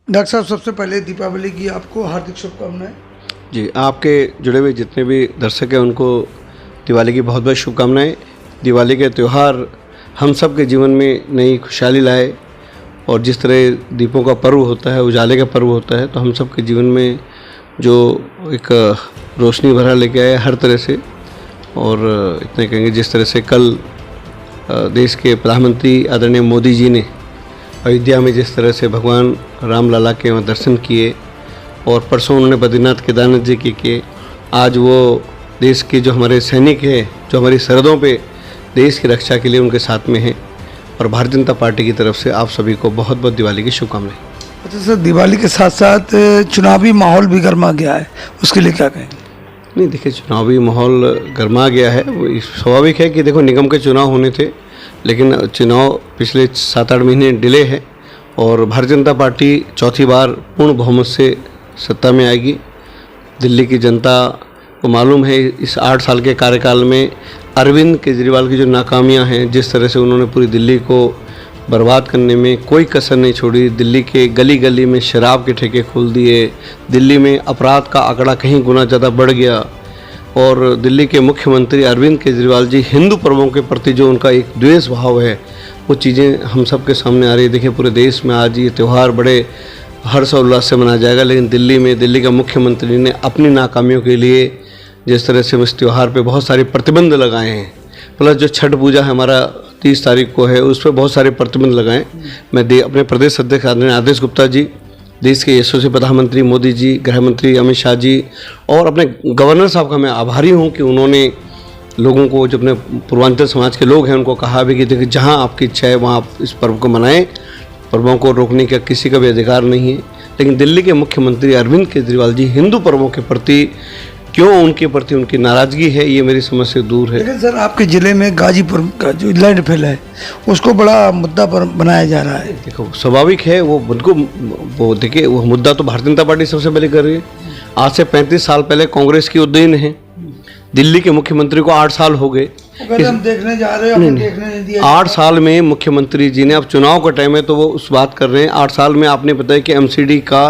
Doctor साहब, सबसे पहले दीपावली की आपको हार्दिक शुभकामनाएं। जी, आपके जुड़े हुए जितने भी दर्शक हैं उनको दिवाली की बहुत बहुत शुभकामनाएं। दिवाली के त्यौहार हम सब के जीवन में नई खुशहाली लाए और जिस तरह दीपों का पर्व होता है, उजाले का पर्व होता है, तो हम सब के जीवन में जो एक रोशनी भरा लेके आए हर तरह से। और इतने कहेंगे, जिस तरह से कल देश के प्रधानमंत्री आदरणीय मोदी जी ने अयोध्या में जिस तरह से भगवान राम लला के वहाँ दर्शन किए और परसों उन्होंने बद्रीनाथ केदारनाथ जी के किए, आज वो देश के जो हमारे सैनिक हैं, जो हमारी सरहदों पे देश की रक्षा के लिए उनके साथ में हैं। और भारतीय जनता पार्टी की तरफ से आप सभी को बहुत बहुत दिवाली की शुभकामनाएं। अच्छा सर, दिवाली के साथ साथ चुनावी माहौल भी गर्मा गया है, उसके लिए क्या कहेंगे? नहीं, देखिए, चुनावी माहौल गर्मा गया है। वो स्वाभाविक है कि देखो, निगम के चुनाव होने थे, लेकिन चुनाव पिछले 7-8 महीने डिले है और भारतीय जनता पार्टी चौथी बार पूर्ण बहुमत से सत्ता में आएगी। दिल्ली की जनता को मालूम है इस 8 साल के कार्यकाल में अरविंद केजरीवाल की जो नाकामियां हैं, जिस तरह से उन्होंने पूरी दिल्ली को बर्बाद करने में कोई कसर नहीं छोड़ी। दिल्ली के गली गली में शराब के ठेके खोल दिए, दिल्ली में अपराध का आंकड़ा कहीं गुना ज़्यादा बढ़ गया। और दिल्ली के मुख्यमंत्री अरविंद केजरीवाल जी, हिंदू पर्वों के प्रति जो उनका एक द्वेष भाव है, वो चीज़ें हम सब के सामने आ रही है। देखिए, पूरे देश में आज ये त्यौहार बड़े हर्ष और उल्लास से मनाया जाएगा, लेकिन दिल्ली में दिल्ली का मुख्यमंत्री ने अपनी नाकामियों के लिए जिस तरह से इस त्यौहार पे बहुत सारे प्रतिबंध लगाए हैं, प्लस जो छठ पूजा हमारा 30 तारीख को है, उस पर बहुत सारे प्रतिबंध लगाए। मैं अपने प्रदेश अध्यक्ष आदरणीय आदेश गुप्ता जी, देश के यशस्वी प्रधानमंत्री मोदी जी, गृह मंत्री अमित शाह जी और अपने गवर्नर साहब का मैं आभारी हूं कि उन्होंने लोगों को, जो अपने पूर्वांचल समाज के लोग हैं, उनको कहा भी कि देखिए, जहां आपकी इच्छा है वहां आप इस पर्व को मनाएं, पर्वों को रोकने का किसी का भी अधिकार नहीं है। लेकिन दिल्ली के मुख्यमंत्री अरविंद केजरीवाल जी हिंदू पर्वों के प्रति क्यों उनके प्रति उनकी नाराज़गी है, ये मेरी समझ से दूर है। लेकिन सर, आपके ज़िले में गाजीपुर का जो लैंडफिल है, उसको बड़ा मुद्दा पर बनाया जा रहा है। देखो, स्वाभाविक है वो देखिए, वो मुद्दा तो भारतीय जनता पार्टी सबसे पहले कर रही है। आज से 35 साल पहले कांग्रेस की उदयन है। दिल्ली के मुख्यमंत्री को 8 साल हो गए, हम देखने जा रहे हैं, देखने नहीं दिया। 8 साल में मुख्यमंत्री जी ने, अब चुनाव का टाइम है तो वो उस बात कर रहे हैं। 8 साल में आपने बताया कि एमसीडी का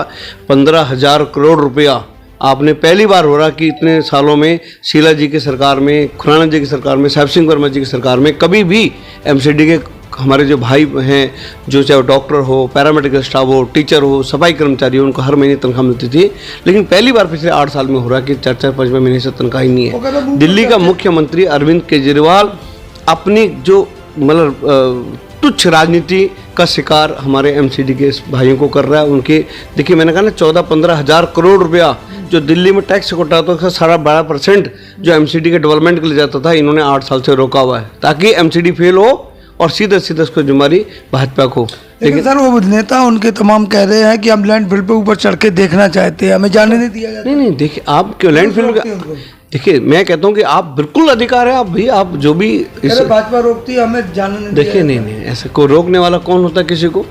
15,000 करोड़ रुपया आपने पहली बार हो रहा कि इतने सालों में शीला जी की सरकार में, खुराना जी की सरकार में, साहिब सिंह वर्मा जी की सरकार में कभी भी एमसीडी के हमारे जो भाई हैं, जो चाहे डॉक्टर हो, पैरामेडिकल स्टाफ हो, टीचर हो, सफाई कर्मचारी हो, उनको हर महीने तनख्वाह मिलती थी। लेकिन पहली बार पिछले 8 साल में हो रहा कि 4-5 महीने से तनख्वाह ही नहीं है। दिल्ली का मुख्यमंत्री अरविंद केजरीवाल अपनी जो मतलब तुच्छ राजनीति का शिकार हमारे एमसीडी के भाइयों को कर रहा है। उनके देखिए, मैंने कहा ना, 14-15 हज़ार करोड़ रुपया जो दिल्ली में टैक्स कटा था, उसका सारा 12% जो एमसीडी के डेवलपमेंट के लिए जाता था, इन्होंने 8 साल से रोका हुआ है ताकि एमसीडी फेल हो और सीधे सीधे उसको जिम्मेदारी भाजपा को। लेकिन सर, वो नेता उनके तमाम कह रहे हैं कि हम लैंडफिल पे ऊपर चढ़ के देखना चाहते हैं, हमें जाने नहीं दिया जाता। नहीं, देखिए, आप क्यों लैंडफिल का, देखिए, मैं कहता हूँ कि आप बिल्कुल अधिकार है, आप भी, आप जो भी भाजपा रोकती है, हमें जाने नहीं। देखिए, नहीं, ऐसे कोई रोकने वाला कौन होता है किसी को?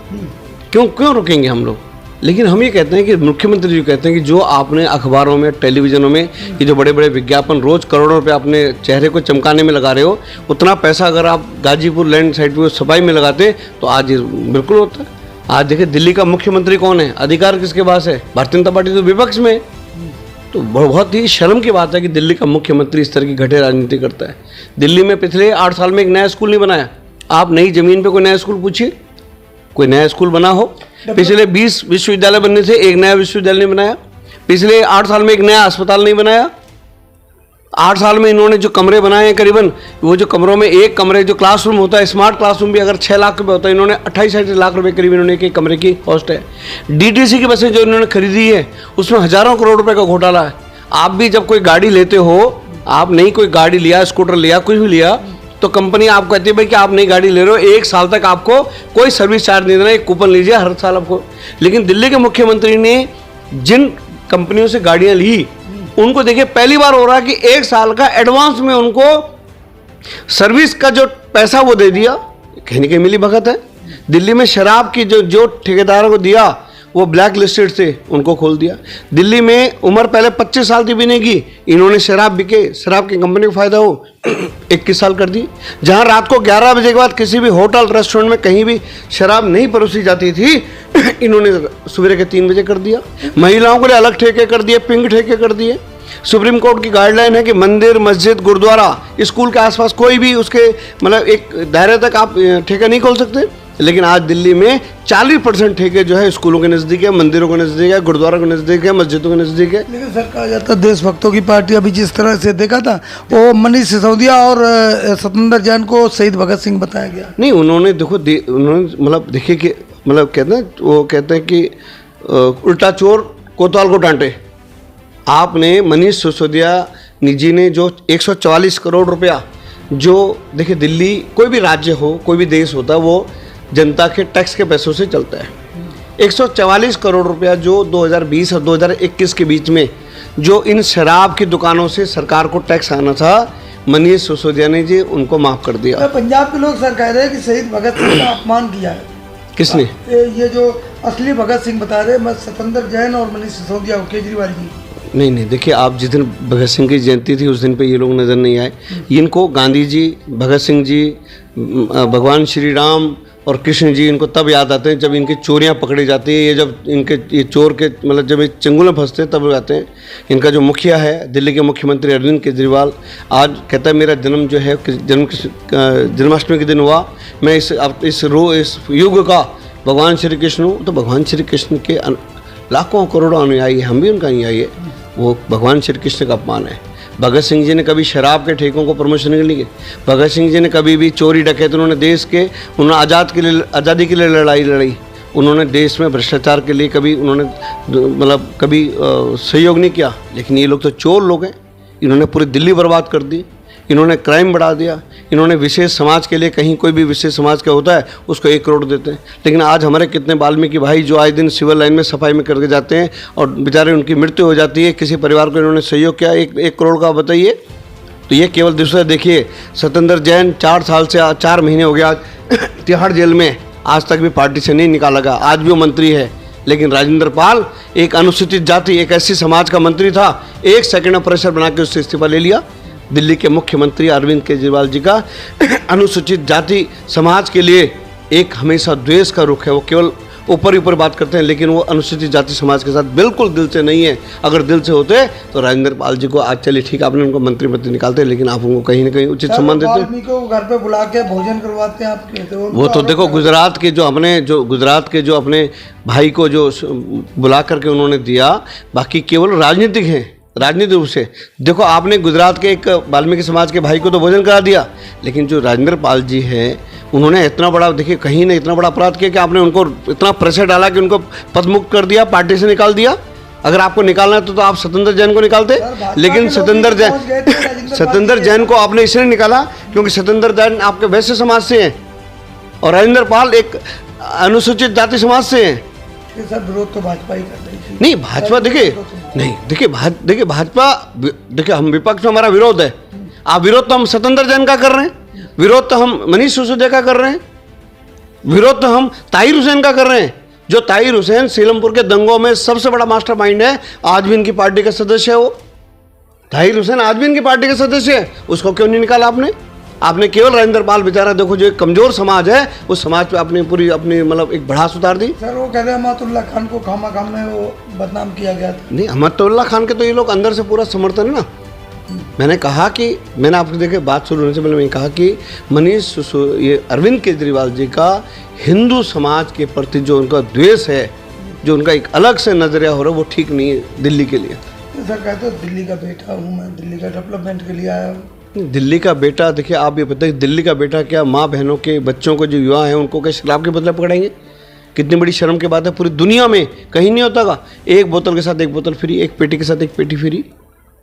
क्यों रोकेंगे हम लोग? लेकिन हम ये कहते हैं कि मुख्यमंत्री जी कहते हैं कि जो आपने अखबारों में, टेलीविजनों में ये जो बड़े बड़े विज्ञापन रोज करोड़ों रुपए अपने चेहरे को चमकाने में लगा रहे हो, उतना पैसा अगर आप गाजीपुर लैंड साइड पे सफाई में लगाते तो आज बिल्कुल होता है। आज देखिए, दिल्ली का मुख्यमंत्री कौन है, अधिकार किसके पास है? भारतीय जनता पार्टी तो विपक्ष में। तो बहुत ही शर्म की बात है कि दिल्ली का मुख्यमंत्री इस तरह की घटिया राजनीति करता है। दिल्ली में पिछले 8 साल में एक नया स्कूल नहीं बनाया। आप नई जमीन पे कोई नया स्कूल पूछिए, कोई नया स्कूल बना हो? पिछले 20 विश्वविद्यालय बनने से एक नया विश्वविद्यालय नहीं बनाया। पिछले 8 साल में एक नया अस्पताल नहीं बनाया। 8 साल में इन्होंने जो कमरे बनाए हैं, करीबन वो जो कमरों में एक कमरे जो क्लासरूम होता है, स्मार्ट क्लासरूम भी अगर 6 लाख रुपए होता है, इन्होंने 28 लाख रुपए करीब इन्होंने एक कमरे की कॉस्ट है। डीटीसी की बसें जो इन्होंने खरीदी है, उसमें हजारों करोड़ रुपए का घोटाला है। आप भी जब कोई गाड़ी लेते हो, आप नई कोई गाड़ी लिया, स्कूटर लिया, कुछ भी लिया, तो कंपनी आपको कहती है भाई कि आप नई गाड़ी ले रहे हो, 1 साल तक आपको कोई सर्विस चार्ज नहीं देना, एक कूपन लीजिए हर साल आपको। लेकिन दिल्ली के मुख्यमंत्री ने जिन कंपनियों से गाड़ियां ली, उनको देखिए, पहली बार हो रहा है कि 1 साल का एडवांस में उनको सर्विस का जो पैसा वो दे दिया। कहीं ना कहीं मिली भगत है। दिल्ली में शराब की जो ठेकेदारों को दिया, वो ब्लैक लिस्टेड थे, उनको खोल दिया। दिल्ली में उम्र पहले 25 साल थी पीने की, इन्होंने शराब बिके, शराब की कंपनी को फ़ायदा हो 21 साल कर दी। जहाँ रात को 11 बजे के बाद किसी भी होटल रेस्टोरेंट में कहीं भी शराब नहीं परोसी जाती थी, इन्होंने सवेरे के 3 बजे कर दिया। महिलाओं के लिए अलग ठेके कर दिए, पिंक ठेके कर दिए। सुप्रीम कोर्ट की गाइडलाइन है कि मंदिर, मस्जिद, गुरुद्वारा, स्कूल के आसपास कोई भी उसके मतलब एक दायरे तक आप ठेका नहीं खोल सकते। लेकिन आज दिल्ली में 40% ठेके जो है स्कूलों के नज़दीक है, मंदिरों के नज़दीक है, गुरुद्वारा के नज़दीक है, मस्जिदों के नज़दीक है। लेकिन सर कहा जाता है देशभक्तों की पार्टी, अभी जिस तरह से देखा था वो मनीष सिसोदिया और सत्येंद्र जैन को शहीद भगत सिंह बताया गया। नहीं, उन्होंने देखो उन्होंने मतलब देखिए कि मतलब कहते हैं, वो कहते हैं कि उल्टा चोर कोतवाल को डांटे। आपने मनीष सिसोदिया जी ने जो 144 करोड़ रुपया, जो देखिए दिल्ली कोई भी राज्य हो, कोई भी देश होता है, वो जनता के टैक्स के पैसों से चलता है। 144 करोड़ रुपया जो 2020 और 2021 के बीच में जो इन शराब की दुकानों से सरकार को टैक्स आना था, मनीष सिसोदिया ने जी उनको माफ़ कर दिया। पंजाब के लोग सर कह रहे हैं कि शहीद भगत सिंह का अपमान किया है। किसने? ये जो असली भगत सिंह बता रहे हैं सत्येंद्र जैन और मनीष सिसोदिया केजरीवाल जी। नहीं, देखिए आप जिस दिन भगत सिंह की जयंती थी उस दिन पे ये लोग नज़र नहीं आए। इनको गांधी जी, भगत सिंह जी, भगवान श्री राम और कृष्ण जी इनको तब याद आते हैं जब इनकी चोरियां पकड़ी जाती है। ये जब इनके ये चोर के मतलब जब ये चंगुल में फंसते हैं तब आते हैं। इनका जो मुखिया है दिल्ली के मुख्यमंत्री अरविंद केजरीवाल आज कहता है मेरा जन्म जो है जन्माष्टमी के दिन हुआ, मैं इस युग का भगवान श्री कृष्ण हूँ। तो भगवान श्री कृष्ण के लाखों करोड़ों अनुयायी, हम भी उनका अनुयायी है, वो भगवान श्री कृष्ण का अपमान है। भगत सिंह जी ने कभी शराब के ठेकों को प्रमोशन के लिए, भगत सिंह जी ने कभी भी चोरी डकैती, उन्होंने देश के उन्होंने आज़ादी के लिए लड़ाई लड़ी। उन्होंने देश में भ्रष्टाचार के लिए कभी उन्होंने मतलब कभी सहयोग नहीं किया। लेकिन ये लोग तो चोर लोग हैं, इन्होंने पूरी दिल्ली बर्बाद कर दी, इन्होंने क्राइम बढ़ा दिया। इन्होंने विशेष समाज के लिए, कहीं कोई भी विशेष समाज का होता है उसको 1 करोड़ देते हैं। लेकिन आज हमारे कितने वाल्मीकि भाई जो आए दिन सिविल लाइन में सफाई में करके जाते हैं और बेचारे उनकी मृत्यु हो जाती है, किसी परिवार को इन्होंने सहयोग किया 1 करोड़ का, बताइए। तो ये केवल दूसरा देखिए, सत्येंद्र जैन 4 साल से 4 महीने हो गया तिहाड़ जेल में, आज तक भी पार्टी से नहीं निकाला गया, आज भी वो मंत्री है। लेकिन राजेंद्र पाल एक अनुसूचित जाति, एक ऐसी समाज का मंत्री था, 1 सेकंड में प्रेशर बना के उससे इस्तीफा ले लिया। दिल्ली के मुख्यमंत्री अरविंद केजरीवाल जी का अनुसूचित जाति समाज के लिए एक हमेशा द्वेष का रुख है। वो केवल ऊपर बात करते हैं, लेकिन वो अनुसूचित जाति समाज के साथ बिल्कुल दिल से नहीं है। अगर दिल से होते तो राजेंद्र पाल जी को आज चलिए ठीक आपने उनको मंत्री पद निकालते, लेकिन आप उनको कहीं ना कहीं उचित सम्मान देते हैं। घर पे बुला के भोजन करवाते हैं आप कहते हो। वो तो देखो गुजरात के जो अपने भाई को जो बुला करके उन्होंने दिया, बाकी केवल राजनीतिक हैं, राजनीतिक रूप से। देखो आपने गुजरात के एक वाल्मीकि समाज के भाई को तो भोजन करा दिया, लेकिन जो राजेंद्र पाल जी हैं उन्होंने इतना बड़ा, देखिए कहीं ने इतना बड़ा अपराध किया कि आपने उनको इतना प्रेशर डाला कि उनको पदमुक्त कर दिया, पार्टी से निकाल दिया। अगर आपको निकालना है तो आप सत्येंद्र जैन को निकालते, लेकिन सत्येंद्र जैन को आपने इसलिए निकाला क्योंकि सत्येंद्र जैन आपके वैश्य समाज से हैं और राजेंद्र पाल एक अनुसूचित जाति समाज से हैं। सर विरोध तो भाजपा ही कर रही थी। नहीं, भाजपा देखिए भाजपा, देखिए हम विपक्ष में हमारा विरोध है। आप विरोध तो हम सत्येंद्र जैन का कर रहे हैं, विरोध तो हम मनीष सिसोदिया का कर रहे हैं, विरोध तो हम ताहिर हुसैन का कर रहे हैं। जो ताहिर हुसैन सीलमपुर के दंगों में सबसे बड़ा मास्टरमाइंड है, आज भी इनकी पार्टी का सदस्य है। वो ताहिर हुसैन आज भी इनकी पार्टी का सदस्य है, उसको क्यों नहीं निकाला आपने केवल राजेंद्र पाल बेचारा, देखो जो एक कमजोर समाज है उस समाज पे आपने पूरी अपनी मतलब एक भड़ास उतार दी। सर वो कह रहे हैं अहमदुल्ला खान को खाम में वो बदनाम किया गया था। नहीं, अहमदुल्ला खान के तो ये लोग अंदर से पूरा समर्थन है ना। मैंने कहा कि मैंने आपको देखे बात शुरू होने से पहले मैंने कहा कि ये अरविंद केजरीवाल जी का हिंदू समाज के प्रति जो उनका द्वेष है, जो उनका एक अलग से नजरिया हो रहा है, वो ठीक नहीं है दिल्ली के लिए। सर कहते हो दिल्ली का बेटा हूँ मैं, दिल्ली का डेवलपमेंट के लिए आया हूँ। दिल्ली का बेटा, देखिए आप ये पता है दिल्ली का बेटा क्या माँ बहनों के बच्चों को जो युवा हैं उनको क्या शराब के बदले पकड़ाएंगे? कितनी बड़ी शर्म की बात है। पूरी दुनिया में कहीं नहीं होता का, 1 बोतल के साथ 1 बोतल फ्री, 1 पेटी के साथ 1 पेटी फ्री।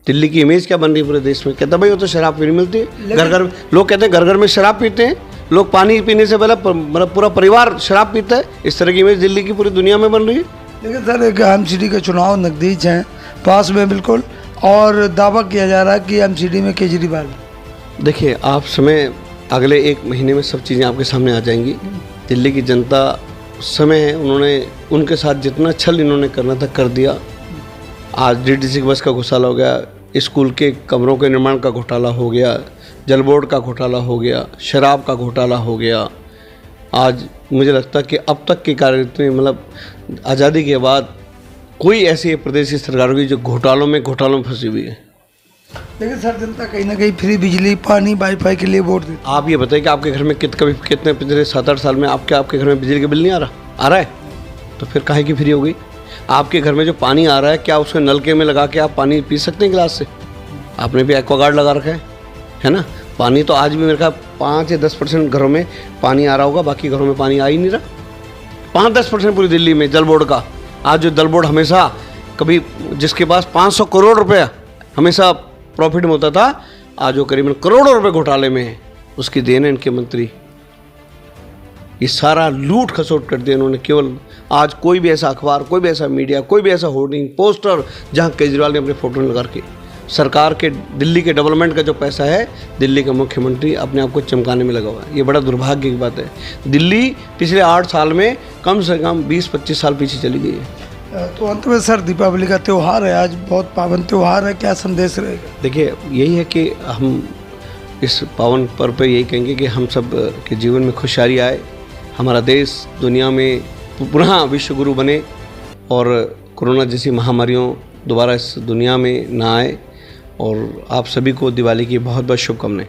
दिल्ली की इमेज क्या बन रही है पूरे देश में? कहता भाई वो तो शराब फ्री मिलती है, घर घर लोग कहते हैं घर में शराब पीते हैं, लोग पानी पीने से पहले मतलब पूरा परिवार शराब पीता है। इस तरह की इमेज दिल्ली की पूरी दुनिया में बन रही है। लेकिन सर एक एमसीडी के चुनाव नज़दीक हैं, पास में बिल्कुल, और दावा किया जा रहा है कि एमसीडी में केजरीवाल। देखिए आप समय अगले 1 महीने में सब चीज़ें आपके सामने आ जाएंगी। दिल्ली की जनता समय है उन्होंने उनके साथ जितना छल इन्होंने करना था कर दिया। आज डीटीसी की बस का घोटाला हो गया, स्कूल के कमरों के निर्माण का घोटाला हो गया, जल बोर्ड का घोटाला हो गया, शराब का घोटाला हो गया। आज मुझे लगता है कि अब तक के कार्यकाल में मतलब आज़ादी के बाद कोई ऐसी प्रदेश की सरकार होगी जो घोटालों में फंसी हुई है। लेकिन सर जनता कहीं ना कहीं फ्री बिजली पानी वाईफाई के लिए वोट देती आप ये बताइए कि आपके घर में कितने पिछले 7-8 साल में आपके घर में बिजली का बिल नहीं आ रहा है? तो फिर काहे की फ्री हो गई? आपके घर में जो पानी आ रहा है क्या उसके नलके में लगा के आप पानी पी सकते हैं गिलास से? आपने भी एक्वागार्ड लगा रखा है ना? पानी तो आज भी मेरे ख्याल 5 या 10% घरों में पानी आ रहा होगा, बाकी घरों में पानी आ ही नहीं रहा। 5-10% पूरी दिल्ली में जल बोर्ड का। आज जो जल बोर्ड हमेशा कभी जिसके पास 500 करोड़ रुपया हमेशा प्रॉफिट में होता था, आज वो करीबन करोड़ों रुपए घोटाले में है। उसकी देन है इनके मंत्री। ये सारा लूट खसोट कर दिया इन्होंने। केवल आज कोई भी ऐसा अखबार, कोई भी ऐसा मीडिया, कोई भी ऐसा होर्डिंग पोस्टर जहां केजरीवाल ने अपने फोटो लगा के सरकार के दिल्ली के डेवलपमेंट का जो पैसा है दिल्ली का मुख्यमंत्री अपने आप को चमकाने में लगा हुआ है। ये बड़ा दुर्भाग्य की बात है। दिल्ली पिछले 8 साल में कम से कम 20-25 साल पीछे चली गई है। तो अंत में सर दीपावली का त्यौहार है, आज बहुत पावन त्यौहार है, क्या संदेश रहेगा? देखिए यही है कि हम इस पावन पर्व पर यही कहेंगे कि हम सब के जीवन में खुशहाली आए, हमारा देश दुनिया में पुनः विश्व गुरु बने और कोरोना जैसी महामारियों दोबारा इस दुनिया में ना आए। और आप सभी को दिवाली की बहुत बहुत शुभकामनाएं।